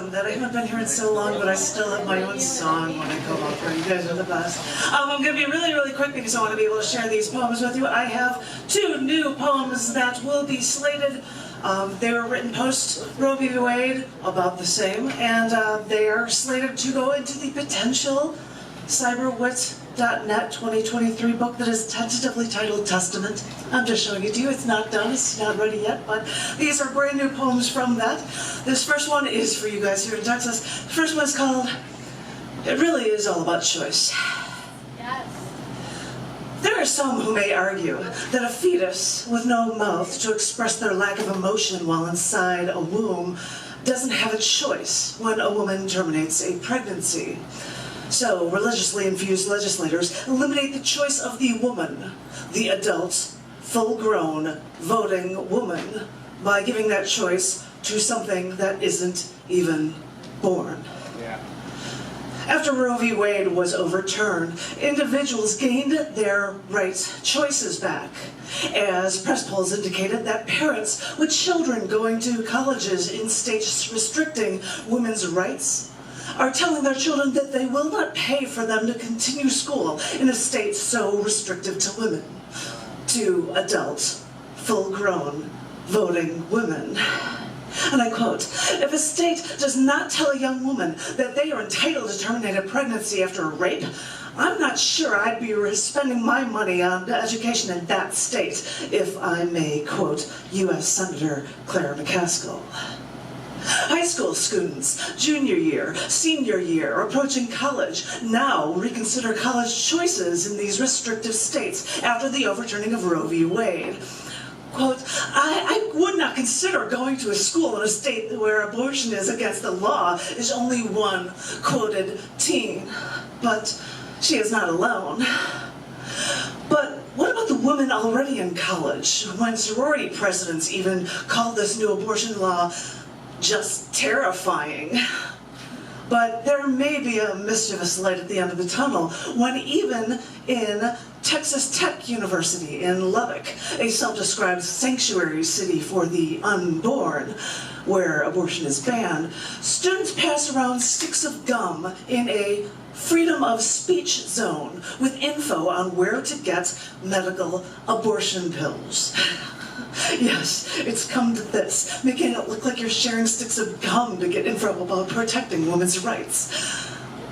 awesome that I haven't been here in so long, but I still have my own song when I come up here. You guys are the best. I'm going to be really, really quick because I want to be able to share these poems with you. I have 2 new poems that will be slated. They were written post-Roe v. Wade, about the same, and they are slated to go into the potential cyberwit.net 2023 book that is tentatively titled Testament. I'm just showing it to you. It's not done. It's not ready yet, but these are brand new poems from that. This first one is for you guys here in Texas. The first one is called, It Really Is All About Choice. Yes. There are some who may argue that a fetus with no mouth to express their lack of emotion while inside a womb doesn't have a choice when a woman terminates a pregnancy. So, religiously infused legislators eliminate the choice of the woman, the adult, full-grown, voting woman, by giving that choice to something that isn't even born. Yeah. After Roe v. Wade was overturned, individuals gained their right choices back, as press polls indicated that parents with children going to colleges in states restricting women's rights are telling their children that they will not pay for them to continue school in a state so restrictive to women, to adult, full-grown, voting women. And I quote, "If a state does not tell a young woman that they are entitled to terminate a pregnancy after a rape, I'm not sure I'd be spending my money on education in that state," if I may quote U.S. Senator Claire McCaskill. High school students, junior year, senior year, approaching college, now reconsider college choices in these restrictive states after the overturning of Roe v. Wade. Quote, I would not consider going to a school in a state where abortion is against the law, is only one quoted teen. But she is not alone. But what about the women already in college, when sorority presidents even called this new abortion law just terrifying? But there may be a mischievous light at the end of the tunnel when even in Texas Tech University in Lubbock, a self-described sanctuary city for the unborn, where abortion is banned, students pass around sticks of gum in a freedom of speech zone with info on where to get medical abortion pills. Yes, it's come to this, making it look like you're sharing sticks of gum to get info about protecting women's rights.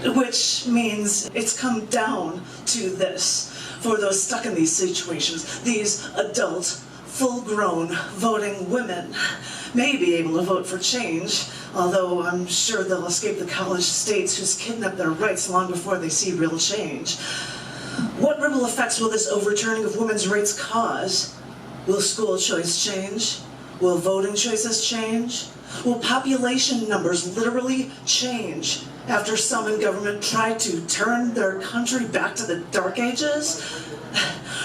Which means it's come down to this. For those stuck in these situations, these adult, full-grown voting women may be able to vote for change, although I'm sure they'll escape the college states who's kidnapped their rights long before they see real change. What ripple effects will this overturning of women's rights cause? Will school choice change? Will voting choices change? Will population numbers literally change after some in government try to turn their country back to the Dark Ages?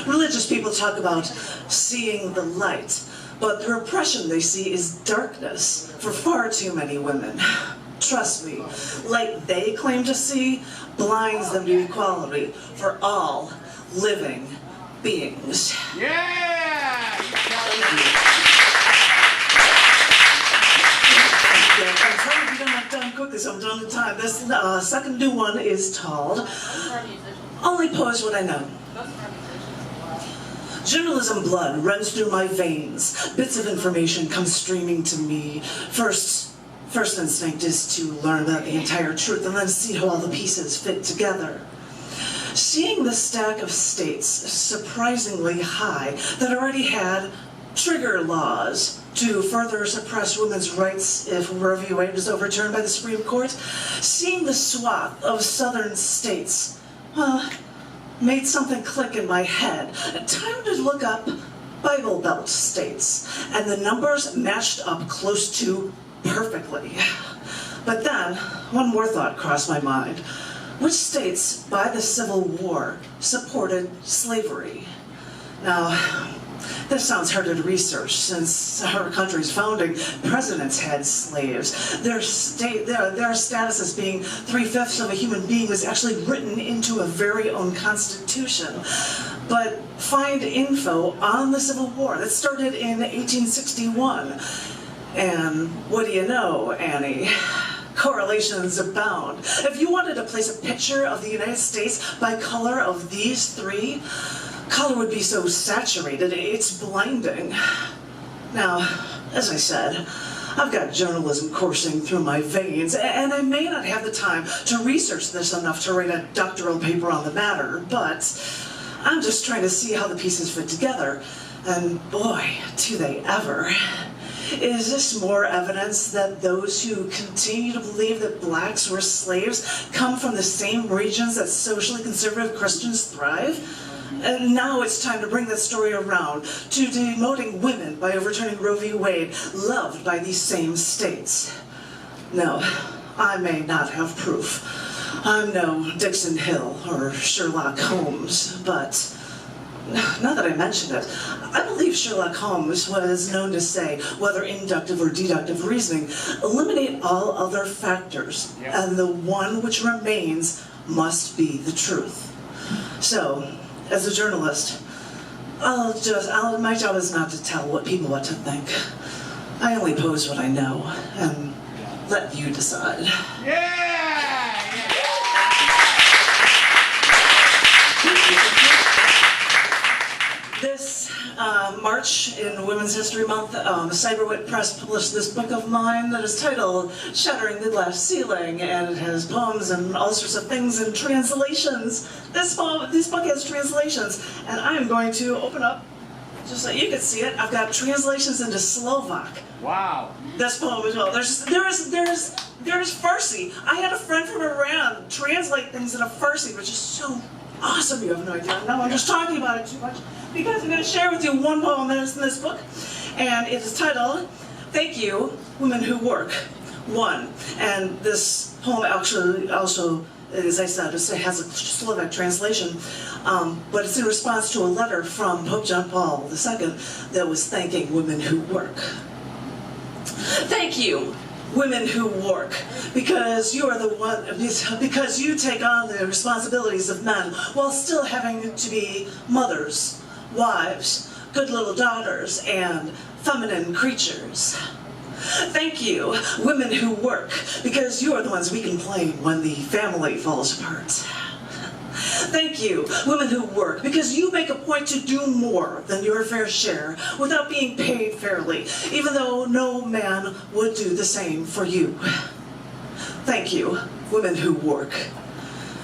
Religious people talk about seeing the light, but the repression they see is darkness for far too many women. Trust me, light they claim to see blinds them to equality for all living beings. Yeah! I'm trying to get done quickly, so I'm done in time. This second new one is titled Only Pose What I Know. Journalism blood runs through my veins. Bits of information come streaming to me. First instinct is to learn about the entire truth and then see how all the pieces fit together. Seeing the stack of states surprisingly high that already had trigger laws to further suppress women's rights if Roe v. Wade was overturned by the Supreme Court, seeing the swath of southern states, made something click in my head. Time to look up Bible Belt states, and the numbers matched up close to perfectly. But then, one more thought crossed my mind. Which states, by the Civil War, supported slavery? Now, this sounds harder to research, since our country's founding presidents had slaves. Their status as being 3/5 of a human being was actually written into a very own constitution. But find info on the Civil War that started in 1861. And what do you know, Annie? correlations abound. If you wanted to place a picture of the United States by color of these three, color would be so saturated, it's blinding. Now, as I said, I've got journalism coursing through my veins, and I may not have the time to research this enough to write a doctoral paper on the matter, but I'm just trying to see how the pieces fit together. And boy, do they ever. Is this more evidence that those who continue to believe that blacks were slaves come from the same regions that socially conservative Christians thrive? And now it's time to bring that story around to demoting women by overturning Roe v. Wade, loved by these same states. No, I may not have proof. I'm no Dixon Hill or Sherlock Holmes, but now that I mention it, I believe Sherlock Holmes was known to say, whether inductive or deductive reasoning, eliminate all other factors, and the one which remains must be the truth. So, as a journalist, my job is not to tell what people want to think. I only pose what I know, and let you decide. This March in Women's History Month, Cyberwit Press published this book of mine that is titled Shattering the Glass Ceiling, and it has poems and all sorts of things and translations. This book has translations, and I am going to open up, just so you can see it. I've got translations into Slovak. Wow. This poem as well. There's Farsi. I had a friend from Iran translate things into Farsi, which is so awesome. You have no idea. Now I'm just talking about it too much, because I'm going to share with you one poem that is in this book, and it is titled, Thank You, Women Who Work, 1. And this poem actually also, as I said, it has a Slovak translation, but it's in response to a letter from Pope John Paul II that was thanking women who work. Thank you, women who work, because you are the one, because you take on the responsibilities of men while still having to be mothers, wives, good little daughters, and feminine creatures. Thank you, women who work, because you are the ones we can blame when the family falls apart. Thank you, women who work, because you make a point to do more than your fair share without being paid fairly, even though no man would do the same for you. Thank you, women who work,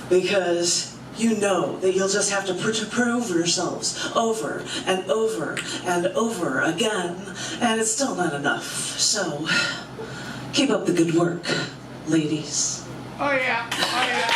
because you know that you'll just have to prove yourselves over and over and over again, and it's still not enough. So, keep up the good work, ladies. Oh yeah, oh yeah.